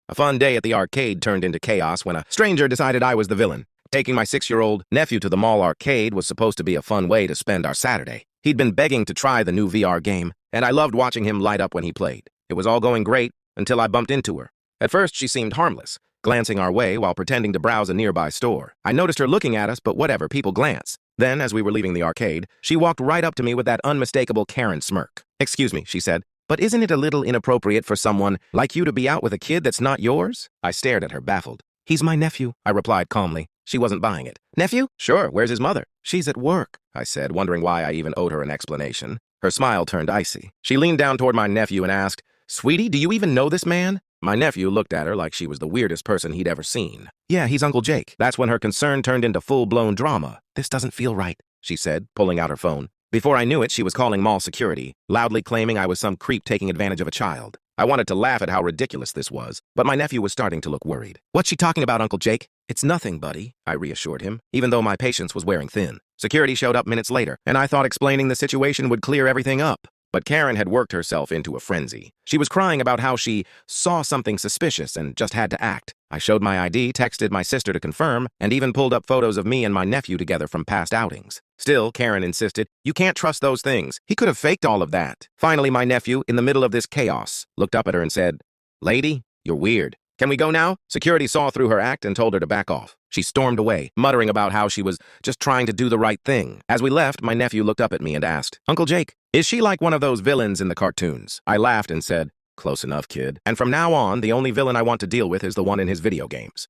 A fun day at the arcade turned into chaos when a stranger decided I was the villain. Taking my 6-year-old nephew to the mall arcade was supposed to be a fun way to spend our Saturday. He'd been begging to try the new VR game, and I loved watching him light up when he played. It was all going great until I bumped into her. At first, she seemed harmless, glancing our way while pretending to browse a nearby store. I noticed her looking at us, but whatever, people glance. Then, as we were leaving the arcade, she walked right up to me with that unmistakable Karen smirk. "Excuse me," she said, "but isn't it a little inappropriate for someone like you to be out with a kid that's not yours?" I stared at her, baffled. "He's my nephew," I replied calmly. She wasn't buying it. "Nephew? Sure, where's his mother?" "She's at work," I said, wondering why I even owed her an explanation. Her smile turned icy. She leaned down toward my nephew and asked, "Sweetie, do you even know this man?" My nephew looked at her like she was the weirdest person he'd ever seen. "Yeah, he's Uncle Jake." That's when her concern turned into full-blown drama. "This doesn't feel right," she said, pulling out her phone. Before I knew it, she was calling mall security, loudly claiming I was some creep taking advantage of a child. I wanted to laugh at how ridiculous this was, but my nephew was starting to look worried. "What's she talking about, Uncle Jake?" "It's nothing, buddy," I reassured him, even though my patience was wearing thin. Security showed up minutes later, and I thought explaining the situation would clear everything up. But Karen had worked herself into a frenzy. She was crying about how she saw something suspicious and just had to act. I showed my ID, texted my sister to confirm, and even pulled up photos of me and my nephew together from past outings. Still, Karen insisted, "You can't trust those things. He could have faked all of that." Finally, my nephew, in the middle of this chaos, looked up at her and said, "Lady, you're weird. Can we go now?" Security saw through her act and told her to back off. She stormed away, muttering about how she was just trying to do the right thing. As we left, my nephew looked up at me and asked, "Uncle Jake, is she like one of those villains in the cartoons?" I laughed and said, "Close enough, kid. And from now on, the only villain I want to deal with is the one in his video games."